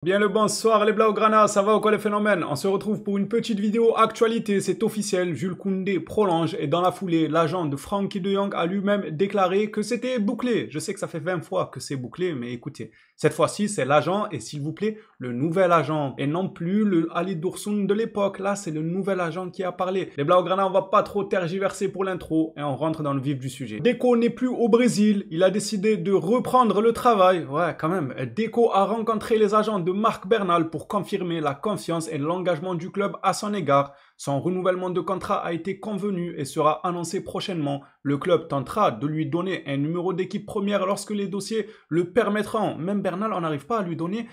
Bien le bonsoir les Blaugrana, ça va ou quoi les phénomènes? On se retrouve pour une petite vidéo actualité, c'est officiel, Jules Koundé prolonge et dans la foulée, l'agent de Frenkie de Jong a lui-même déclaré que c'était bouclé. Je sais que ça fait 20 fois que c'est bouclé, mais écoutez, cette fois-ci c'est l'agent et s'il vous plaît, le nouvel agent et non plus le Ali Dursun de l'époque. Là c'est le nouvel agent qui a parlé. Les Blaugrana, on va pas trop tergiverser pour l'intro et on rentre dans le vif du sujet. Deco n'est plus au Brésil, il a décidé de reprendre le travail. Ouais quand même, Deco a rencontré les agents de Marc Bernal pour confirmer la confiance et l'engagement du club à son égard. Son renouvellement de contrat a été convenu et sera annoncé prochainement. Le club tentera de lui donner un numéro d'équipe première lorsque les dossiers le permettront. Même Bernal, on n'arrive pas à lui donner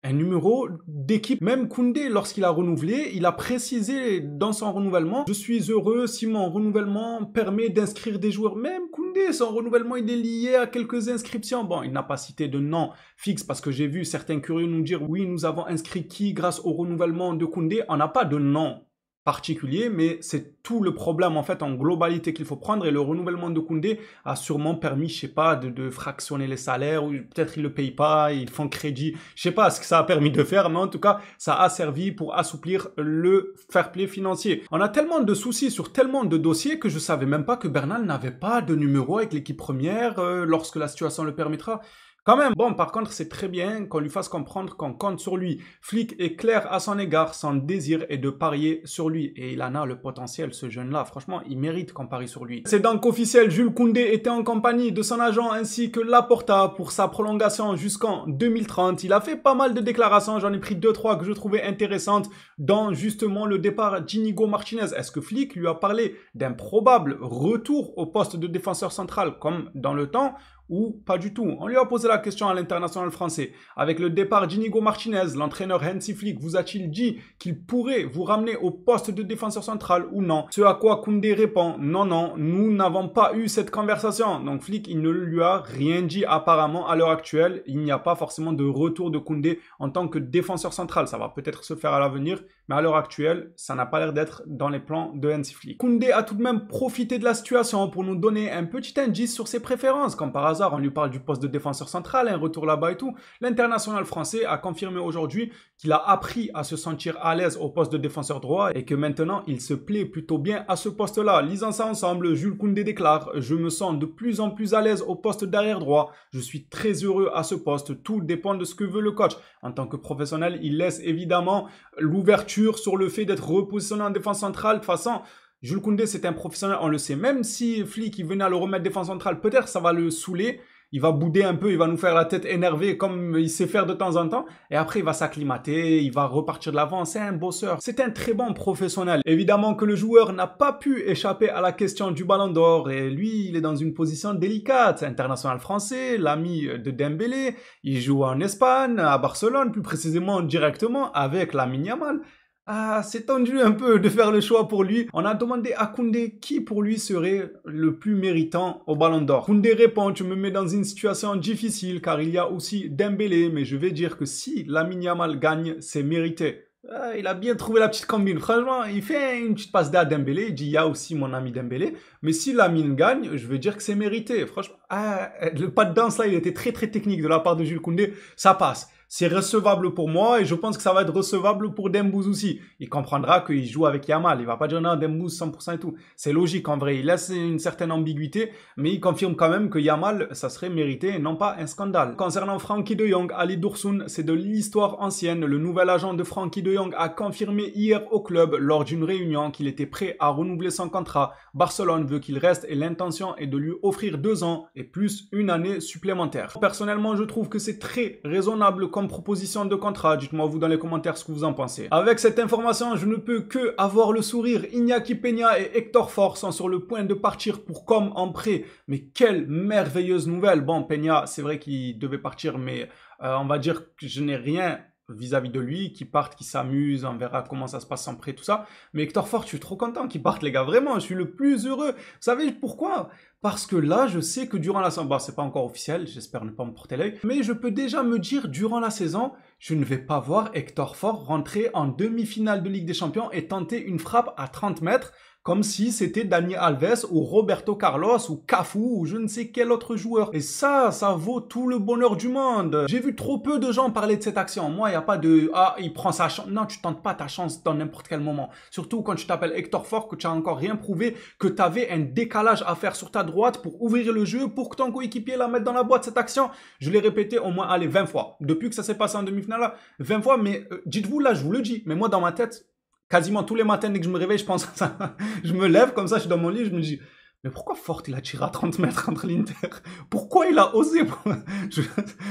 un numéro d'équipe. Même Koundé, lorsqu'il a renouvelé, il a précisé dans son renouvellement « Je suis heureux si mon renouvellement permet d'inscrire des joueurs ». Même Koundé, son renouvellement, il est lié à quelques inscriptions. Bon, il n'a pas cité de nom fixe parce que j'ai vu certains curieux nous dire « Oui, nous avons inscrit qui grâce au renouvellement de Koundé ?» On n'a pas de nom particulier, mais c'est tout le problème en fait en globalité qu'il faut prendre et le renouvellement de Koundé a sûrement permis, je sais pas, de fractionner les salaires ou peut-être ils le payent pas, ils font crédit, je sais pas ce que ça a permis de faire, mais en tout cas ça a servi pour assouplir le fair play financier. On a tellement de soucis sur tellement de dossiers que je savais même pas que Bernal n'avait pas de numéro avec l'équipe première lorsque la situation le permettra. Quand même, bon, par contre, c'est très bien qu'on lui fasse comprendre qu'on compte sur lui. Flick est clair à son égard, son désir est de parier sur lui. Et il en a le potentiel, ce jeune-là. Franchement, il mérite qu'on parie sur lui. C'est donc officiel, Jules Koundé était en compagnie de son agent ainsi que Laporta pour sa prolongation jusqu'en 2030. Il a fait pas mal de déclarations, j'en ai pris 2-3 que je trouvais intéressantes, dont justement le départ d'Inigo Martinez. Est-ce que Flick lui a parlé d'un probable retour au poste de défenseur central, comme dans le temps, ou pas du tout? On lui a posé la question à l'international français. Avec le départ d'Inigo Martinez, l'entraîneur Hansi Flick vous a-t-il dit qu'il pourrait vous ramener au poste de défenseur central ou non? Ce à quoi Koundé répond, non, non, nous n'avons pas eu cette conversation. Donc Flick, il ne lui a rien dit apparemment à l'heure actuelle. Il n'y a pas forcément de retour de Koundé en tant que défenseur central. Ça va peut-être se faire à l'avenir, mais à l'heure actuelle, ça n'a pas l'air d'être dans les plans de Hansi Flick. Koundé a tout de même profité de la situation pour nous donner un petit indice sur ses préférences, comme par hasard on lui parle du poste de défenseur central, un retour là-bas et tout. L'international français a confirmé aujourd'hui qu'il a appris à se sentir à l'aise au poste de défenseur droit et que maintenant il se plaît plutôt bien à ce poste-là. Lisant ça ensemble, Jules Koundé déclare « Je me sens de plus en plus à l'aise au poste d'arrière droit. Je suis très heureux à ce poste. Tout dépend de ce que veut le coach. » En tant que professionnel, il laisse évidemment l'ouverture sur le fait d'être repositionné en défense centrale. De toute façon, Jules Koundé, c'est un professionnel, on le sait. Même si Flick il venait à le remettre défense centrale, peut-être ça va le saouler. Il va bouder un peu, il va nous faire la tête énervée comme il sait faire de temps en temps. Et après, il va s'acclimater, il va repartir de l'avant. C'est un bosseur. C'est un très bon professionnel. Évidemment que le joueur n'a pas pu échapper à la question du Ballon d'Or. Et lui, il est dans une position délicate. International français, l'ami de Dembélé. Il joue en Espagne, à Barcelone, plus précisément directement avec Lamine Yamal. Ah, c'est tendu un peu de faire le choix pour lui. On a demandé à Koundé qui pour lui serait le plus méritant au Ballon d'Or. Koundé répond, tu me mets dans une situation difficile car il y a aussi Dembélé, mais je vais dire que si Lamine Yamal gagne, c'est mérité. Ah, il a bien trouvé la petite combine. Franchement, il fait une petite passe à Dembélé. Il dit, il y a aussi mon ami Dembélé. Mais si Lamine gagne, je vais dire que c'est mérité. Franchement, le pas de danse là, il était très très technique de la part de Jules Koundé. Ça passe. C'est recevable pour moi et je pense que ça va être recevable pour Dembouz aussi. Il comprendra qu'il joue avec Yamal. Il va pas dire non, Dembouz 100% et tout. C'est logique en vrai. Il laisse une certaine ambiguïté, mais il confirme quand même que Yamal, ça serait mérité et non pas un scandale. Concernant Frenkie de Jong, Ali Dursun, c'est de l'histoire ancienne. Le nouvel agent de Frenkie de Jong a confirmé hier au club lors d'une réunion qu'il était prêt à renouveler son contrat. Barcelone veut qu'il reste et l'intention est de lui offrir 2 ans et plus une année supplémentaire. Personnellement, je trouve que c'est très raisonnable comme proposition de contrat. Dites-moi vous dans les commentaires ce que vous en pensez. Avec cette information, je ne peux que avoir le sourire. Iñaki Peña et Hector Fort sont sur le point de partir pour Comme en prêt. Mais quelle merveilleuse nouvelle. Bon, Peña, c'est vrai qu'il devait partir, mais on va dire que je n'ai rien vis-à-vis de lui, qui parte, qui s'amuse, on verra comment ça se passe en prêt, tout ça. Mais Hector Fort, je suis trop content qu'il parte, les gars, vraiment, je suis le plus heureux. Vous savez pourquoi? Parce que là, je sais que durant la saison, bon, c'est pas encore officiel, j'espère ne pas me porter l'œil, mais je peux déjà me dire, durant la saison, je ne vais pas voir Hector Fort rentrer en demi-finale de Ligue des Champions et tenter une frappe à 30 mètres comme si c'était Dani Alves ou Roberto Carlos ou Cafu ou je ne sais quel autre joueur. Et ça vaut tout le bonheur du monde. J'ai vu trop peu de gens parler de cette action. Moi, il n'y a pas de « Ah, il prend sa chance ». Non, tu tentes pas ta chance dans n'importe quel moment. Surtout quand tu t'appelles Hector Fort, que tu n'as encore rien prouvé, que tu avais un décalage à faire sur ta droite pour ouvrir le jeu, pour que ton coéquipier la mette dans la boîte, cette action. Je l'ai répété au moins, allez, 20 fois. Depuis que ça s'est passé en demi-finale, là, 20 fois, mais dites-vous, là, je vous le dis. Mais moi, dans ma tête, quasiment tous les matins, dès que je me réveille, je pense à ça. Je me lève comme ça, je suis dans mon lit, je me dis, mais pourquoi Fort il a tiré à 30 mètres contre l'Inter? Pourquoi il a osé?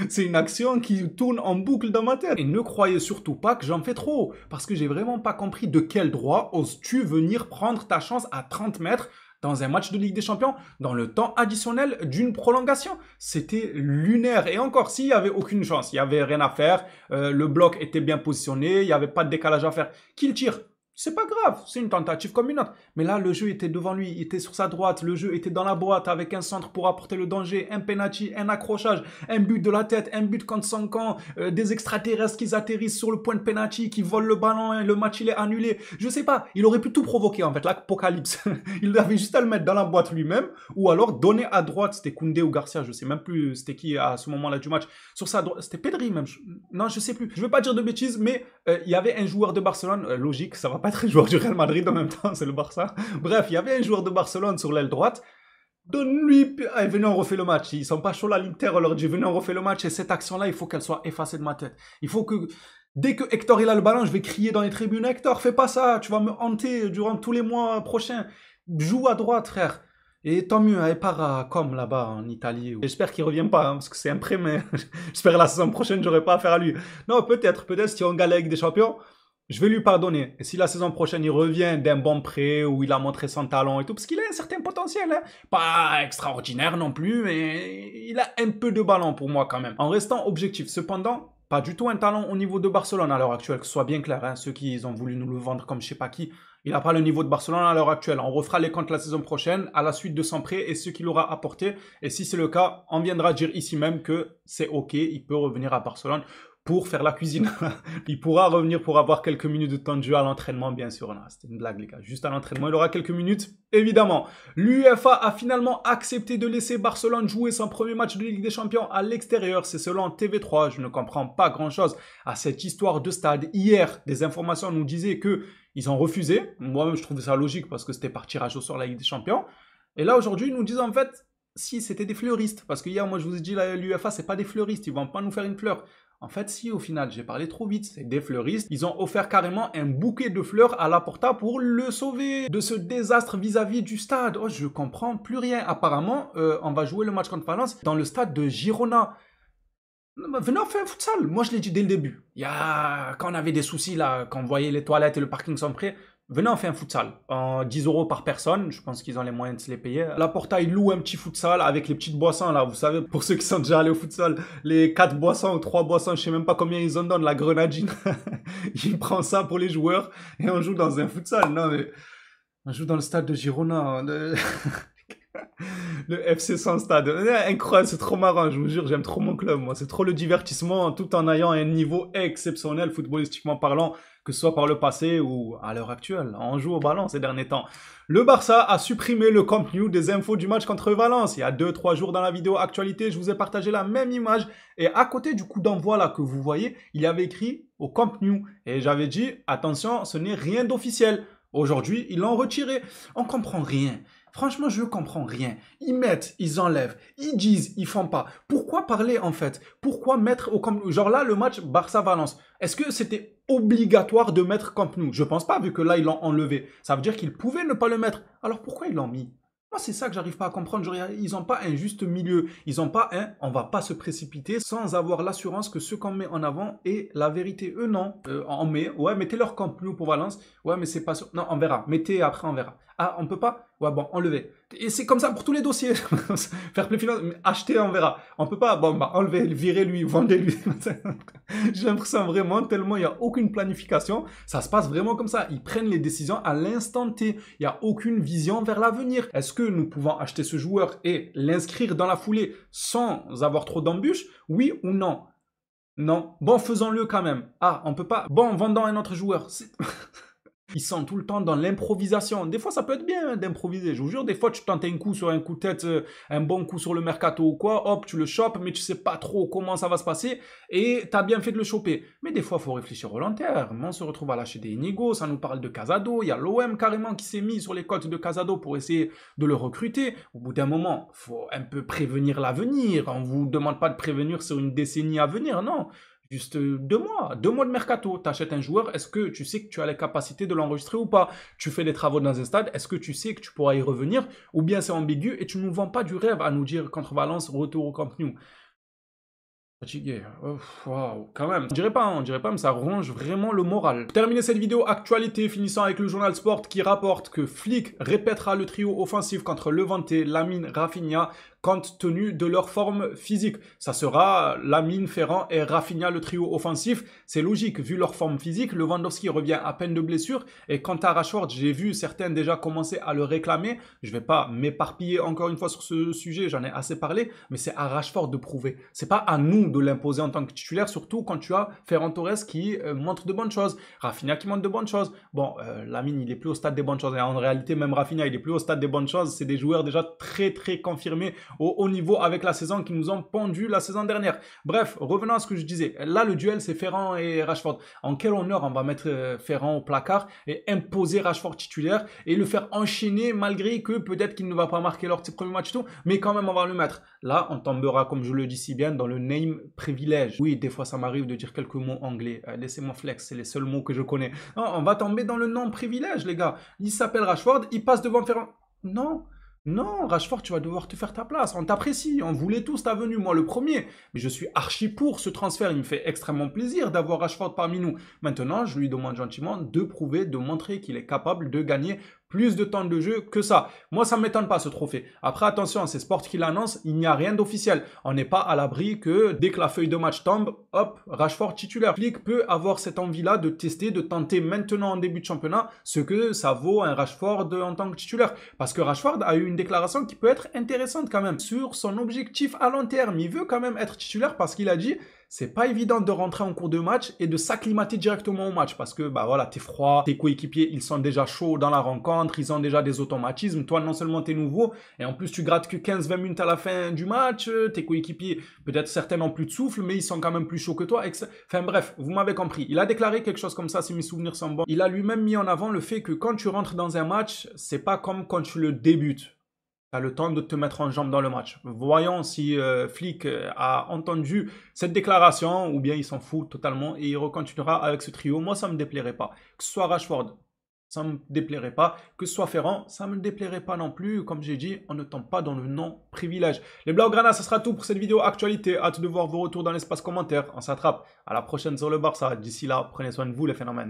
C'est une action qui tourne en boucle dans ma tête. Et ne croyez surtout pas que j'en fais trop, parce que j'ai vraiment pas compris de quel droit oses-tu venir prendre ta chance à 30 mètres dans un match de Ligue des Champions, dans le temps additionnel d'une prolongation. C'était lunaire. Et encore, s'il n'y avait aucune chance, il n'y avait rien à faire, le bloc était bien positionné, il n'y avait pas de décalage à faire, qu'il tire. C'est pas grave, c'est une tentative comme une autre. Mais là, le jeu était devant lui, il était sur sa droite, le jeu était dans la boîte avec un centre pour apporter le danger, un penalty, un accrochage, un but de la tête, un but contre 5 ans, des extraterrestres qui atterrissent sur le point de penalty, qui volent le ballon, le match il est annulé. Je sais pas, il aurait pu tout provoquer en fait, l'apocalypse. Il avait juste à le mettre dans la boîte lui-même, ou alors donner à droite, c'était Koundé ou Garcia, je sais même plus c'était qui à ce moment-là du match. Sur sa droite, c'était Pedri même. Non, je sais plus. Je veux pas dire de bêtises, mais il y avait un joueur de Barcelone, logique, ça va pas être un joueur du Real Madrid en même temps, c'est le Barça. Bref, il y avait un joueur de Barcelone sur l'aile droite. Donne-lui, venez on refait le match. Ils sont pas chauds là, l'Inter, on leur dit venez on refait le match. Et cette action-là, il faut qu'elle soit effacée de ma tête. Il faut que, dès que Hector il a le ballon, je vais crier dans les tribunes, Hector, fais pas ça, tu vas me hanter durant tous les mois prochains. Joue à droite, frère. Et tant mieux, il part à Com là-bas en Italie. J'espère qu'il revient pas, hein, parce que c'est un prêt, mais j'espère la saison prochaine, j'aurai pas affaire à lui. Non, peut-être si on gagne avec des champions, je vais lui pardonner. Et si la saison prochaine, il revient d'un bon prêt, où il a montré son talent et tout, parce qu'il a un certain potentiel, hein. Pas extraordinaire non plus, mais il a un peu de ballon pour moi quand même. En restant objectif, cependant, pas du tout un talent au niveau de Barcelone à l'heure actuelle, que ce soit bien clair, hein, ceux qui ont voulu nous le vendre comme je sais pas qui, il n'a pas le niveau de Barcelone à l'heure actuelle. On refera les comptes la saison prochaine, à la suite de son prêt et ce qu'il aura apporté. Et si c'est le cas, on viendra dire ici même que c'est ok, il peut revenir à Barcelone pour faire la cuisine. Il pourra revenir pour avoir quelques minutes de temps de jeu à l'entraînement, bien sûr. C'était une blague, les gars. Juste à l'entraînement, il aura quelques minutes, évidemment. L'UEFA a finalement accepté de laisser Barcelone jouer son premier match de Ligue des Champions à l'extérieur. C'est selon TV3. Je ne comprends pas grand-chose à cette histoire de stade. Hier, des informations nous disaient que ils ont refusé. Moi-même, je trouvais ça logique parce que c'était par tirage au sort la Ligue des Champions. Et là, aujourd'hui, ils nous disent en fait, si, c'était des fleuristes. Parce que hier, moi, je vous ai dit, l'UEFA, c'est pas des fleuristes. Ils vont pas nous faire une fleur. En fait, si, au final, j'ai parlé trop vite, c'est des fleuristes. Ils ont offert carrément un bouquet de fleurs à Laporta pour le sauver de ce désastre vis-à-vis du stade. Oh, je comprends plus rien. Apparemment, on va jouer le match contre Valence dans le stade de Girona. Venez, on fait un futsal. Moi, je l'ai dit dès le début. Quand on avait des soucis, là, quand on voyait les toilettes et le parking sont prêts, venez, on fait un futsal. 10 € par personne. Je pense qu'ils ont les moyens de se les payer. Laporta, il loue un petit futsal avec les petites boissons, là. Vous savez, pour ceux qui sont déjà allés au futsal, les 4 boissons ou 3 boissons, je sais même pas combien ils en donnent, la grenadine. Il prend ça pour les joueurs et on joue dans un futsal. Non, mais on joue dans le stade de Girona. Le FC sans stade. Incroyable, c'est trop marrant, je vous jure, j'aime trop mon club, moi. C'est trop le divertissement, tout en ayant un niveau exceptionnel, footballistiquement parlant, que ce soit par le passé ou à l'heure actuelle. On joue au ballon ces derniers temps. Le Barça a supprimé le Camp Nou des infos du match contre Valence. Il y a 2-3 jours dans la vidéo actualité, je vous ai partagé la même image. Et à côté du coup d'envoi là que vous voyez, il y avait écrit au Camp Nou. Et j'avais dit, attention, ce n'est rien d'officiel. Aujourd'hui, ils l'ont retiré. On comprend rien. Franchement, je ne comprends rien. Ils mettent, ils enlèvent, ils disent, ils font pas. Pourquoi parler en fait? Pourquoi mettre au Camp Nou? Genre là, le match Barça-Valence. Est-ce que c'était obligatoire de mettre Camp Nou? Je pense pas, vu que là, ils l'ont enlevé. Ça veut dire qu'ils pouvaient ne pas le mettre. Alors pourquoi ils l'ont mis? Moi, c'est ça que j'arrive pas à comprendre. Genre, ils n'ont pas un juste milieu. Ils n'ont pas un, on va pas se précipiter sans avoir l'assurance que ce qu'on met en avant est la vérité. Eux, non. On met, ouais, mettez leur Camp Nou pour Valence. Ouais, mais c'est pas sûr. Non, on verra. Mettez, après, on verra. Ah, on peut pas? Ouais, bon, enlevez. Et c'est comme ça pour tous les dossiers. Faire play finance, acheter, on verra. On peut pas, bon, bah, enlevez, virez-lui, vendez-lui. J'ai l'impression vraiment, tellement il n'y a aucune planification. Ça se passe vraiment comme ça. Ils prennent les décisions à l'instant T. Il n'y a aucune vision vers l'avenir. Est-ce que nous pouvons acheter ce joueur et l'inscrire dans la foulée sans avoir trop d'embûches? Oui ou non? Non. Bon, faisons-le quand même. Ah, on peut pas. Bon, vendons un autre joueur. Ils sont tout le temps dans l'improvisation. Des fois, ça peut être bien hein, d'improviser. Je vous jure, des fois, tu tentes un coup sur un coup de tête, un bon coup sur le mercato ou quoi, hop, tu le chopes, mais tu sais pas trop comment ça va se passer et tu as bien fait de le choper. Mais des fois, il faut réfléchir au long terme. On se retrouve à lâcher des Inigo, ça nous parle de Casado. Il y a l'OM carrément qui s'est mis sur les côtes de Casado pour essayer de le recruter. Au bout d'un moment, il faut un peu prévenir l'avenir. On vous demande pas de prévenir sur une décennie à venir, non. Juste 2 mois, 2 mois de mercato. Tu achètes un joueur, est-ce que tu sais que tu as les capacités de l'enregistrer ou pas? Tu fais des travaux dans un stade, est-ce que tu sais que tu pourras y revenir? Ou bien c'est ambigu et tu ne nous vends pas du rêve à nous dire contre Valence, retour au Camp Nou. Fatigué. Waouh, quand même. On dirait pas, mais ça ronge vraiment le moral. Pour terminer cette vidéo actualité, finissant avec le journal Sport qui rapporte que Flick répétera le trio offensif contre Levante, Lamine, Rafinha, compte tenu de leur forme physique. Ça sera Lamine, Ferran et Rafinha le trio offensif. C'est logique, vu leur forme physique. Lewandowski revient à peine de blessure. Et quant à Rashford, j'ai vu certains déjà commencer à le réclamer. Je vais pas m'éparpiller encore une fois sur ce sujet, j'en ai assez parlé. Mais c'est à Rashford de prouver. C'est pas à nous de l'imposer en tant que titulaire, surtout quand tu as Ferran Torres qui montre de bonnes choses. Rafinha qui montre de bonnes choses. Bon, Lamine, il est plus au stade des bonnes choses. Et en réalité, même Rafinha, il est plus au stade des bonnes choses. C'est des joueurs déjà très confirmés au haut niveau avec la saison qui nous ont pendu la saison dernière. Bref, revenons à ce que je disais. Là, le duel, c'est Ferran et Rashford. En quel honneur on va mettre Ferran au placard et imposer Rashford titulaire et le faire enchaîner malgré que peut-être qu'il ne va pas marquer lors de ses premiers matchs et tout, mais quand même on va le mettre. Là, on tombera, comme je le dis si bien, dans le name privilège. Oui, des fois ça m'arrive de dire quelques mots anglais. Laissez-moi flex, c'est les seuls mots que je connais. Non, on va tomber dans le nom privilège, les gars. Il s'appelle Rashford, il passe devant Ferran. Non. Non, Rashford, tu vas devoir te faire ta place. On t'apprécie, on voulait tous ta venue, moi le premier. Mais je suis archi pour ce transfert. Il me fait extrêmement plaisir d'avoir Rashford parmi nous. Maintenant, je lui demande gentiment de prouver, de montrer qu'il est capable de gagner plus de temps de jeu que ça. Moi, ça ne m'étonne pas ce trophée. Après, attention, c'est Sport qui l'annonce, il n'y a rien d'officiel. On n'est pas à l'abri que dès que la feuille de match tombe, hop, Rashford titulaire. Flick peut avoir cette envie-là de tester, de tenter maintenant en début de championnat ce que ça vaut un Rashford en tant que titulaire. Parce que Rashford a eu une déclaration qui peut être intéressante quand même sur son objectif à long terme. Il veut quand même être titulaire parce qu'il a dit c'est pas évident de rentrer en cours de match et de s'acclimater directement au match parce que bah voilà, t'es froid, tes coéquipiers ils sont déjà chauds dans la rencontre, ils ont déjà des automatismes, toi non seulement t'es nouveau et en plus tu grattes que 15-20 minutes à la fin du match, tes coéquipiers peut-être certains n'ont plus de souffle mais ils sont quand même plus chauds que toi, enfin bref, vous m'avez compris. Il a déclaré quelque chose comme ça si mes souvenirs sont bons. Il a lui-même mis en avant le fait que quand tu rentres dans un match, c'est pas comme quand tu le débutes. Tu as le temps de te mettre en jambe dans le match. Voyons si Flick a entendu cette déclaration ou bien il s'en fout totalement et il recontinuera avec ce trio. Moi, ça ne me déplairait pas. Que ce soit Rashford, ça ne me déplairait pas. Que ce soit Ferran, ça ne me déplairait pas non plus. Comme j'ai dit, on ne tombe pas dans le non-privilège. Les Blaugrana, ça sera tout pour cette vidéo actualité. Hâte de voir vos retours dans l'espace commentaire. On s'attrape à la prochaine sur le Barça. D'ici là, prenez soin de vous les phénomènes.